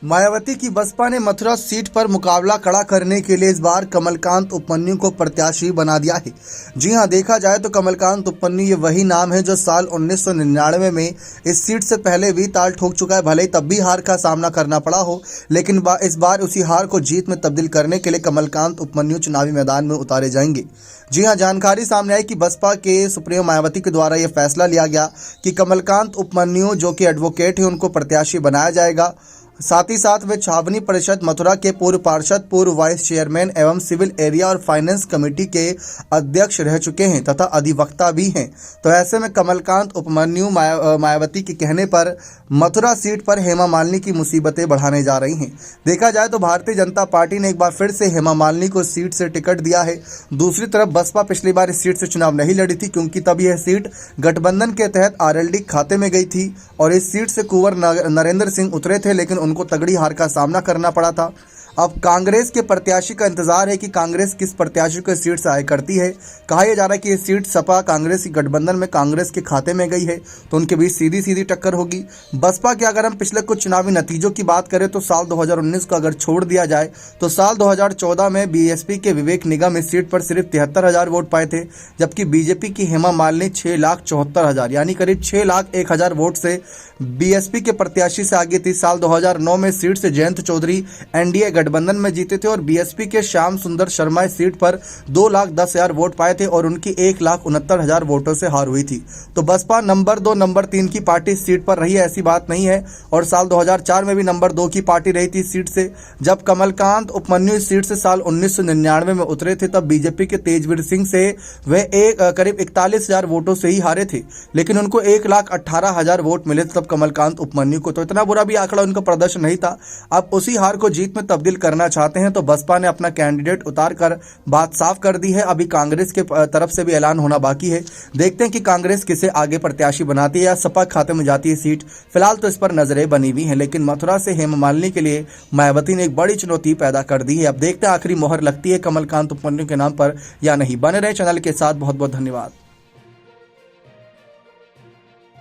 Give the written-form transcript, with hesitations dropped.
मायावती की बसपा ने मथुरा सीट पर मुकाबला खड़ा करने के लिए इस बार कमलकांत उपमन्यु को प्रत्याशी बना दिया है। जी हां, देखा जाए तो कमलकांत उपमन्यु ये वही नाम है जो साल 1999 में इस सीट से पहले भी ताल ठोक चुका है। भले ही तब भी हार का सामना करना पड़ा हो, लेकिन इस बार उसी हार को जीत में तब्दील करने के लिए कमलकांत उपमन्यु चुनावी मैदान में उतारे जाएंगे। जी हां, जानकारी सामने आई कि बसपा के सुप्रीमो मायावती के द्वारा यह फैसला लिया गया कि कमलकांत उपमन्यु जो कि एडवोकेट है उनको प्रत्याशी बनाया जाएगा। साथ ही साथ वे छावनी परिषद मथुरा के पूर्व पार्षद, पूर्व वाइस चेयरमैन एवं सिविल एरिया और फाइनेंस कमेटी के अध्यक्ष रह चुके हैं तथा अधिवक्ता भी हैं। तो ऐसे में कमलकांत उपमन्यु मायावती के कहने पर मथुरा सीट पर हेमा मालिनी की मुसीबतें बढ़ाने जा रही हैं। देखा जाए तो भारतीय जनता पार्टी ने एक बार फिर से हेमा मालिनी को सीट से टिकट दिया है। दूसरी तरफ बसपा पिछली बार इस सीट से चुनाव नहीं लड़ी थी, क्योंकि तब यह सीट गठबंधन के तहत आरएलडी खाते में गई थी और इस सीट से कुंवर नरेंद्र सिंह उतरे थे, लेकिन उनको तगड़ी हार का सामना करना पड़ा था। अब कांग्रेस के प्रत्याशी का इंतजार है कि कांग्रेस किस प्रत्याशी को इस सीट से आय करती है। कहा यह जा रहा है कि ये सीट सपा कांग्रेस की गठबंधन में कांग्रेस के खाते में गई है, तो उनके बीच सीधी सीधी टक्कर होगी। बसपा के अगर हम पिछले कुछ चुनावी नतीजों की बात करें तो साल 2019 को अगर छोड़ दिया जाए तो साल 2014 में बीएसपी के विवेक निगम इस सीट पर सिर्फ 73,000 वोट पाए थे, जबकि बीजेपी की हेमा मालिनी 6,74,000 यानी करीब 6,01,000 वोट से बीएसपी के प्रत्याशी से आगे थी। साल 2009 में सीट से जयंत चौधरी एनडीए गठबंधन में जीते थे और बीएसपी के श्याम सुंदर शर्मा इस सीट पर 2,10,000 वोट पाए थे और उनकी 1,69,000 वोटों से हार हुई थी। तो बसपा नंबर 2 नंबर 3 की पार्टी इस सीट पर रही है, ऐसी बात नहीं है। और साल 2004 में भी नंबर 2 की पार्टी रही थी इस सीट से। जब कमलकांत उपमन्यु इस सीट से साल 1999 में उतरे थे, तब बीजेपी के तेजवीर सिंह से वे करीब 41,000 वोटों से ही हारे थे, लेकिन उनको 1,18,000 वोट मिले थे तब कमलकांत उपमन्यु को। तो इतना बुरा भी आंकड़ा उनका प्रदर्शन नहीं था। अब उसी हार को जीत में तब्दील करना चाहते हैं, तो बसपा ने अपना कैंडिडेट उतार कर बात साफ कर दी है। अभी कांग्रेस के तरफ से भी ऐलान होना बाकी है। देखते हैं कि कांग्रेस किसे आगे प्रत्याशी बनाती है या सपा खाते में जाती है सीट। फिलहाल तो इस पर नजरें बनी हुई हैं, लेकिन मथुरा से हेमा मालिनी के लिए मायावती ने एक बड़ी चुनौती पैदा कर दी है। अब देखते हैं आखिरी मोहर लगती है कमलकांत उपमन्यु के नाम पर या नहीं। बने रहे चैनल के साथ। बहुत बहुत धन्यवाद।